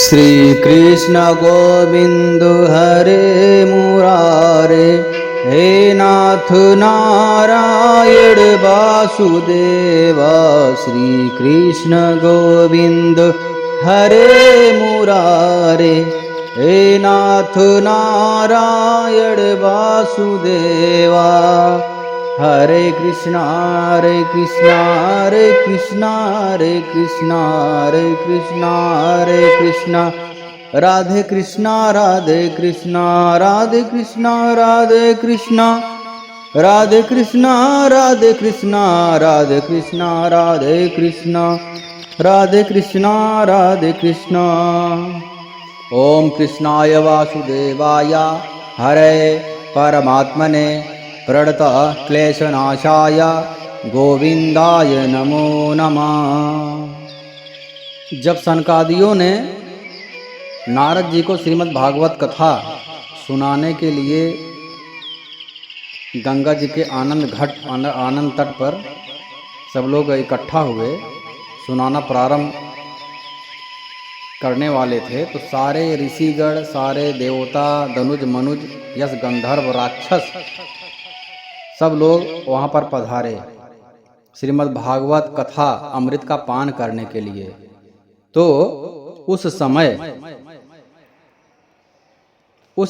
श्री कृष्ण गोविंद हरे मुरारे, हे नाथ नारायण वासुदेवा। श्री कृष्ण गोविंद हरे मुरारे, हे नाथ नारायण वासुदेवा। हरे कृष्णा हरे कृष्णा हरे कृष्णा हरे कृष्णा हरे कृष्णा हरे कृष्णा, राधे कृष्णा राधे कृष्णा राधे कृष्णा राधे कृष्णा, राधे कृष्णा राधे कृष्णा राधे कृष्णा राधे कृष्णा, राधे कृष्णा राधे कृष्णा। ओम कृष्णाय वासुदेवाय हरे परमात्मने प्रणतः क्लेशनाशाय गोविंदाय नमो नमः। जब सनकादियों ने नारद जी को श्रीमद् भागवत कथा सुनाने के लिए गंगा जी के आनंद तट पर सब लोग इकट्ठा हुए, सुनाना प्रारंभ करने वाले थे, तो सारे ऋषिगण, सारे देवता, दनुज मनुज यश गंधर्व राक्षस सब लोग वहाँ पर पधारे श्रीमद् भागवत कथा अमृत का पान करने के लिए। तो उस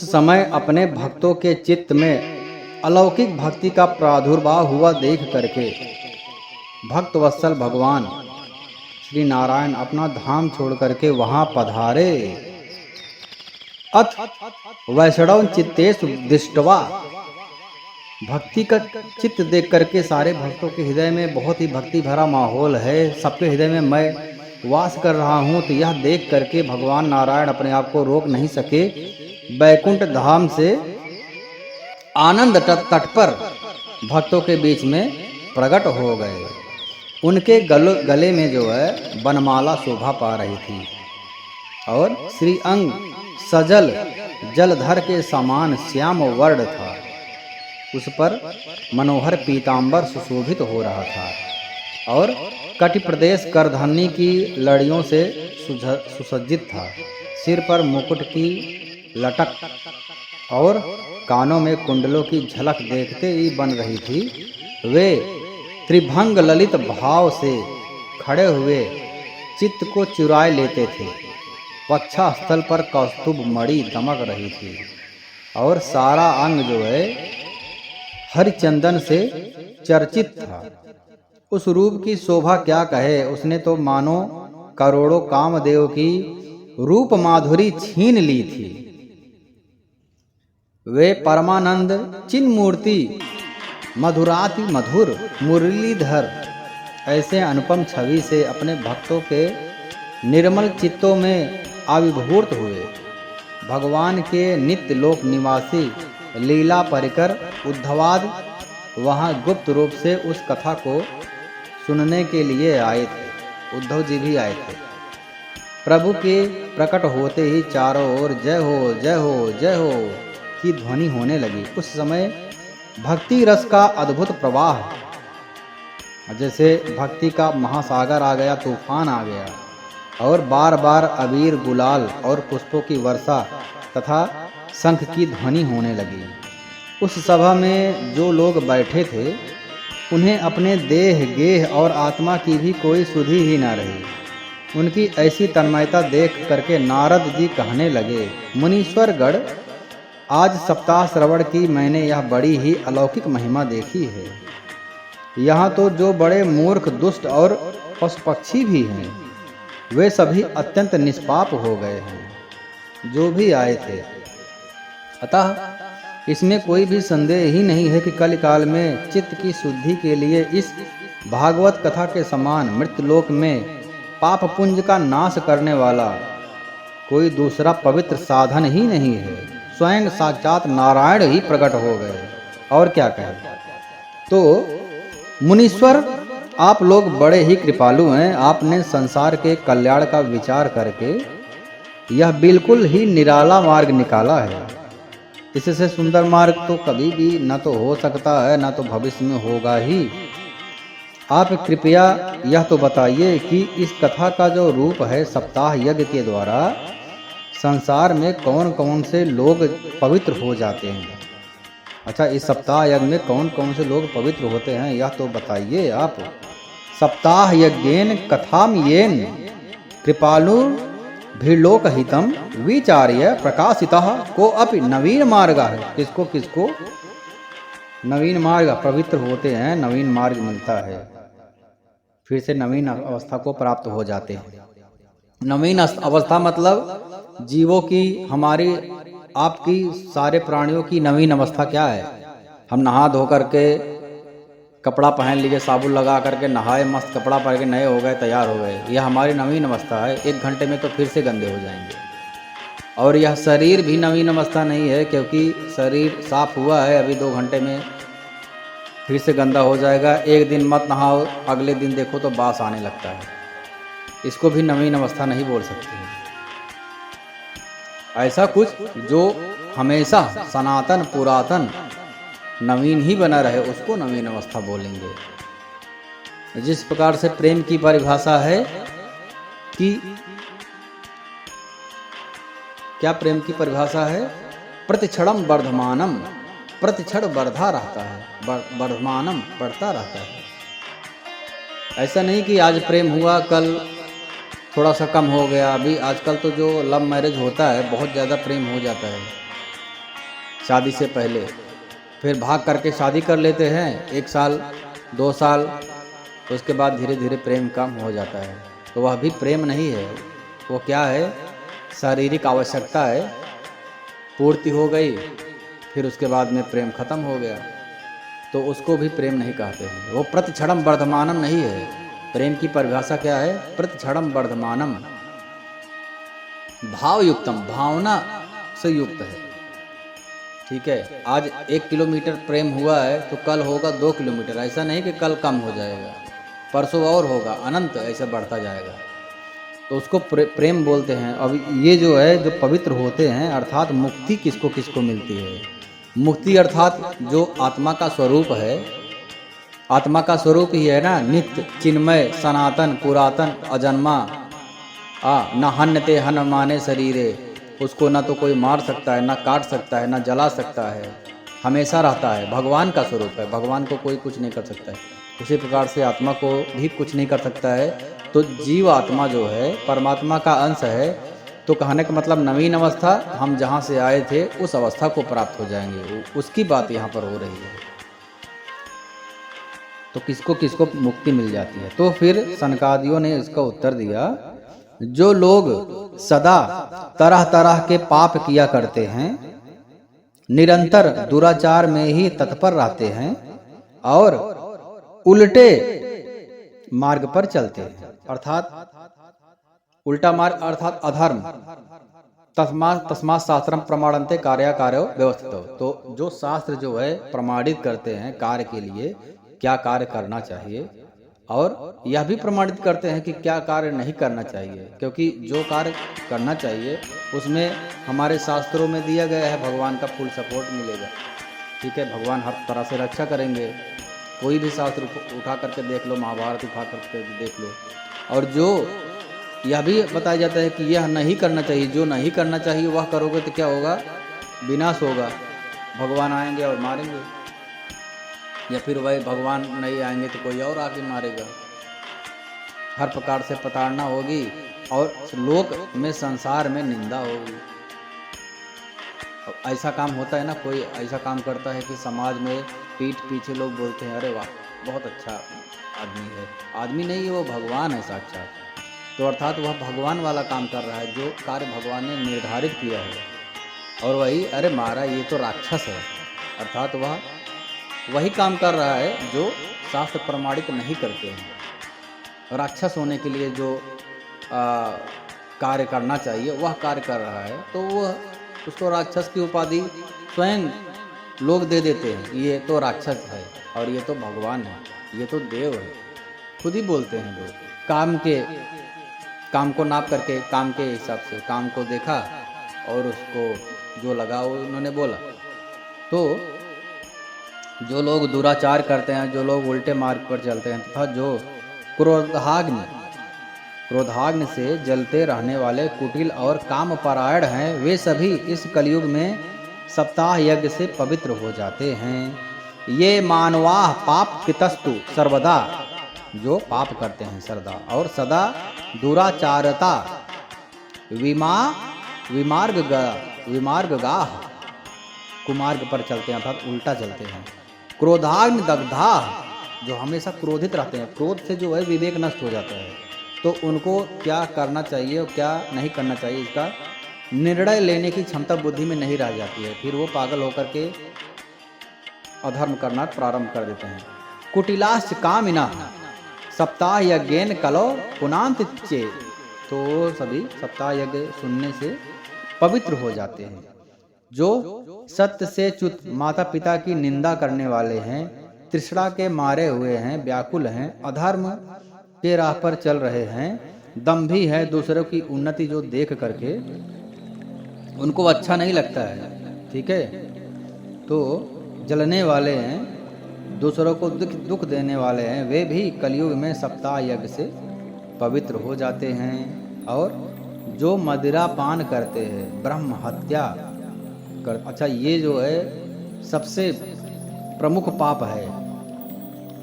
समय अपने भक्तों के चित्त में अलौकिक भक्ति का प्रादुर्भाव हुआ देख करके भक्त वत्सल भगवान श्री नारायण अपना धाम छोड़ करके वहां पधारे। अथ वैष्णव चित्तेषु दृष्ट्वा, भक्ति का चित्त देख करके सारे भक्तों के हृदय में बहुत ही भक्ति भरा माहौल है, सबके हृदय में मैं वास कर रहा हूँ। तो यह देख करके भगवान नारायण अपने आप को रोक नहीं सके, बैकुंठ धाम से आनंद तट पर भक्तों के बीच में प्रकट हो गए। उनके गले में जो है बनमाला शोभा पा रही थी और श्री अंग सजल जलधर के समान श्याम वर्ण था। उस पर मनोहर पीतांबर सुशोभित हो रहा था और कटि प्रदेश करधनी की लड़ियों से सुसज्जित था। सिर पर मुकुट की लटक और कानों में कुंडलों की झलक देखते ही बन रही थी। वे त्रिभंग ललित भाव से खड़े हुए चित्त को चुराए लेते थे। वक्षा स्थल पर कौस्तुभ मणि दमक रही थी और सारा अंग जो है हरिचंदन से चर्चित था। उस रूप की शोभा क्या कहे, उसने तो मानो करोड़ों कामदेव की रूप माधुरी छीन ली थी। वे परमानंद चिन्मूर्ति मधुराति मधुर मुरलीधर ऐसे अनुपम छवि से अपने भक्तों के निर्मल चित्तों में आविर्भूत हुए। भगवान के नित्य लोक निवासी लीला परिकर उद्धवाद वहाँ गुप्त रूप से उस कथा को सुनने के लिए आए थे। उद्धव जी भी आए थे। प्रभु के प्रकट होते ही चारों ओर जय हो जय हो जय हो की ध्वनि होने लगी। उस समय भक्ति रस का अद्भुत प्रवाह, जैसे भक्ति का महासागर आ गया, तूफान आ गया और बार बार अबीर गुलाल और पुष्पों की वर्षा तथा शंख की ध्वनि होने लगी। उस सभा में जो लोग बैठे थे उन्हें अपने देह गेह और आत्मा की भी कोई सुधि ही न रही। उनकी ऐसी तन्मयता देख करके नारद जी कहने लगे, मुनीश्वर गण, आज सप्ताह श्रवण की मैंने यह बड़ी ही अलौकिक महिमा देखी है। यहाँ तो जो बड़े मूर्ख दुष्ट और पशु पक्षी भी हैं, वे सभी अत्यंत निष्पाप हो गए हैं जो भी आए थे। अतः इसमें कोई भी संदेह ही नहीं है कि कलिकाल में चित्त की शुद्धि के लिए इस भागवत कथा के समान मृत्युलोक में पाप पुंज का नाश करने वाला कोई दूसरा पवित्र साधन ही नहीं है। स्वयं साक्षात नारायण ही प्रकट हो गए, और क्या कहें। तो मुनीश्वर, आप लोग बड़े ही कृपालु हैं। आपने संसार के कल्याण का विचार करके यह बिल्कुल ही निराला मार्ग निकाला है। इससे सुंदर मार्ग तो कभी भी न तो हो सकता है, न तो भविष्य में होगा ही। आप कृपया यह तो बताइए कि इस कथा का जो रूप है सप्ताह यज्ञ के द्वारा संसार में कौन कौन से लोग पवित्र हो जाते हैं? अच्छा, इस सप्ताह यज्ञ में कौन कौन से लोग पवित्र होते हैं यह तो बताइए आप। सप्ताह यज्ञेन कथाम येन कृपालु भिलोकहितम विचार्य प्रकाशितः को अपि नवीन मार्ग है। किसको किसको नवीन मार्ग पवित्र होते हैं, नवीन मार्ग मिलता है, फिर से नवीन अवस्था को प्राप्त हो जाते हैं। नवीन अवस्था मतलब जीवों की, हमारी आपकी, सारे प्राणियों की नवीन अवस्था क्या है? हम नहा धो करके कपड़ा पहन लीजिए, साबुन लगा करके नहाए, मस्त कपड़ा पहन के नए हो गए, तैयार हो गए, यह हमारी नवीन अवस्था है। 1 घंटे में तो फिर से गंदे हो जाएंगे। और यह शरीर भी नवीन अवस्था नहीं है, क्योंकि शरीर साफ हुआ है, अभी 2 घंटे में फिर से गंदा हो जाएगा। 1 दिन मत नहाओ, अगले दिन देखो तो बास आने लगता है। इसको भी नवीन अवस्था नहीं बोल सकते हैं। ऐसा कुछ जो हमेशा सनातन पुरातन नवीन ही बना रहे, उसको नवीन अवस्था बोलेंगे। जिस प्रकार से प्रेम की परिभाषा है कि क्या प्रेम की परिभाषा है? प्रतिक्षणम वर्धमानम, प्रतिक्षण बढ़ता रहता है, वर्धमानम बढ़ता रहता है। ऐसा नहीं कि आज प्रेम हुआ कल थोड़ा सा कम हो गया। अभी आजकल तो जो लव मैरिज होता है, बहुत ज़्यादा प्रेम हो जाता है शादी से पहले, फिर भाग करके शादी कर लेते हैं 1 साल 2 साल, उसके बाद धीरे धीरे प्रेम कम हो जाता है। तो वह भी प्रेम नहीं है, वो क्या है? शारीरिक आवश्यकता है, पूर्ति हो गई, फिर उसके बाद में प्रेम खत्म हो गया, तो उसको भी प्रेम नहीं कहते हैं। वो प्रतिक्षणम वर्धमानम नहीं है। प्रेम की परिभाषा क्या है? प्रतिक्षणम वर्धमानम, भावयुक्तम, भावना से युक्त है। ठीक है, आज 1 किलोमीटर प्रेम हुआ है तो कल होगा 2 किलोमीटर। ऐसा नहीं कि कल कम हो जाएगा, परसों और होगा, अनंत ऐसे बढ़ता जाएगा। तो उसको प्रेम बोलते हैं। अब ये जो है, जो पवित्र होते हैं, अर्थात मुक्ति किसको किसको मिलती है? मुक्ति अर्थात जो आत्मा का स्वरूप है, आत्मा का स्वरूप ही है ना, नित्य चिन्मय सनातन पुरातन अजन्मा, न हन्यते हन माने शरीरे। उसको ना तो कोई मार सकता है, ना काट सकता है, ना जला सकता है, हमेशा रहता है। भगवान का स्वरूप है, भगवान को कोई कुछ नहीं कर सकता है। उसी प्रकार से आत्मा को भी कुछ नहीं कर सकता है। तो जीव आत्मा जो है परमात्मा का अंश है। तो कहने का मतलब नवीन अवस्था, हम जहाँ से आए थे उस अवस्था को प्राप्त हो जाएंगे, उसकी बात यहाँ पर हो रही है। तो किसको किसको मुक्ति मिल जाती है? तो फिर सनकादियों ने इसका उत्तर दिया, जो लोग सदा तरह तरह के पाप किया करते हैं, निरंतर दुराचार में ही तत्पर रहते हैं और उल्टे मार्ग पर चलते हैं, अर्थात उल्टा मार्ग अर्थात अधर्म, तस्मात् शास्त्रम प्रमाणन्ते कार्याकार्यो व्यवस्थितो। तो जो शास्त्र जो है प्रमाणित करते हैं कार्य के लिए, क्या कार्य करना चाहिए, और यह भी प्रमाणित करते हैं कि क्या कार्य नहीं करना चाहिए। क्योंकि जो कार्य करना चाहिए उसमें हमारे शास्त्रों में दिया गया है, भगवान का फुल सपोर्ट मिलेगा। ठीक है, भगवान हर तरह से रक्षा करेंगे। कोई भी शास्त्र उठा करके देख लो, महाभारत उठा करके देख लो, और जो यह भी बताया जाता है कि यह नहीं करना चाहिए, जो नहीं करना चाहिए वह करोगे तो क्या होगा? विनाश होगा, भगवान आएंगे और मारेंगे, या फिर वही भगवान नहीं आएंगे तो कोई और आके मारेगा। हर प्रकार से प्रताड़ना होगी और लोक में, संसार में निंदा होगी। ऐसा काम होता है ना, कोई ऐसा काम करता है कि समाज में पीठ पीछे लोग बोलते हैं, अरे वाह बहुत अच्छा आदमी है। आदमी नहीं है, वो भगवान है साक्षात। तो अर्थात वह भगवान वाला काम कर रहा है, जो कार्य भगवान ने निर्धारित किया है। और वही अरे मारा, ये तो राक्षस है, अर्थात वह वही काम कर रहा है जो शास्त्र प्रमाणित नहीं करते हैं। राक्षस होने के लिए जो कार्य करना चाहिए वह कार्य कर रहा है, तो वह उसको राक्षस की उपाधि स्वयं लोग दे देते हैं, ये तो राक्षस है और ये तो भगवान है, ये तो देव है। खुद ही बोलते हैं लोग। काम को नाप करके, काम के हिसाब से काम को देखा और उसको जो लगा वो उन्होंने बोला। तो जो लोग दुराचार करते हैं, जो लोग उल्टे मार्ग पर चलते हैं, तथा जो क्रोधाग्नि क्रोधाग्नि से जलते रहने वाले कुटिल और कामपरायण हैं, वे सभी इस कलयुग में सप्ताह यज्ञ से पवित्र हो जाते हैं। ये मानवाह पाप कृतस्तु सर्वदा, जो पाप करते हैं सर्वदा और सदा दुराचारता विमार्गगाह कुमार्ग पर चलते हैं, अर्थात उल्टा चलते हैं। क्रोधाग्नि दग्धा, जो हमेशा क्रोधित रहते हैं, क्रोध से जो है विवेक नष्ट हो जाता है, तो उनको क्या करना चाहिए और क्या नहीं करना चाहिए इसका निर्णय लेने की क्षमता बुद्धि में नहीं रह जाती है। फिर वो पागल होकर के अधर्म करना प्रारंभ कर देते हैं। कुटिलाश्च कामिना सप्ताह यज्ञेन कलो पुनांत चे, तो सभी सप्ताह यज्ञ सुनने से पवित्र हो जाते हैं। जो सत्य से च्युत माता पिता की निंदा करने वाले हैं, तृष्णा के मारे हुए हैं, व्याकुल हैं, अधर्म के राह पर चल रहे हैं, दंभी है, दूसरों की उन्नति जो देख करके उनको अच्छा नहीं लगता है, ठीक है, तो जलने वाले हैं, दूसरों को दुख देने वाले हैं, वे भी कलयुग में सप्ताह यज्ञ से पवित्र हो जाते हैं। और जो मदिरा पान करते हैं, ब्रह्म हत्या कर, अच्छा ये जो है सबसे प्रमुख पाप है,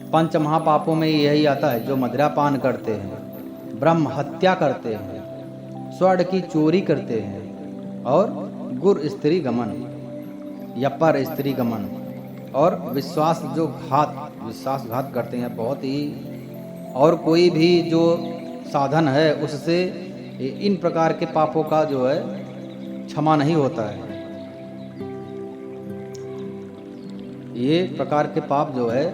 पंच महापापों में यही आता है। जो मदिरा पान करते हैं, ब्रह्म हत्या करते हैं, स्वर्ण की चोरी करते हैं, और गुर स्त्री गमन या पर स्त्री गमन, और विश्वासघात करते हैं बहुत ही, और कोई भी जो साधन है उससे इन प्रकार के पापों का जो है क्षमा नहीं होता है। ये प्रकार के पाप जो है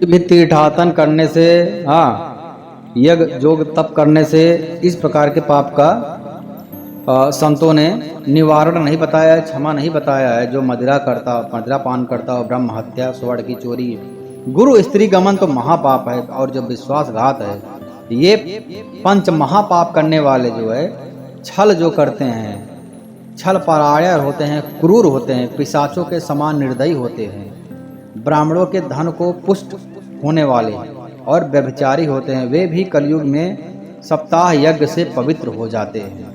भी तीर्थाटन करने से, हाँ, यज्ञ जोग तप करने से इस प्रकार के पाप का संतों ने निवारण नहीं बताया है, क्षमा नहीं बताया है। जो मदिरा पान करता हो, ब्रह्म हत्या, स्वर्ण की चोरी, गुरु स्त्री गमन तो महापाप है, और जो विश्वासघात है, ये पंच महापाप करने वाले जो है, छल जो करते हैं, छल परायण होते हैं, क्रूर होते हैं, पिशाचों के समान निर्दयी होते हैं, ब्राह्मणों के धन को पुष्ट होने वाले और व्यभिचारी होते हैं, वे भी कलयुग में सप्ताह यज्ञ से पवित्र हो जाते हैं।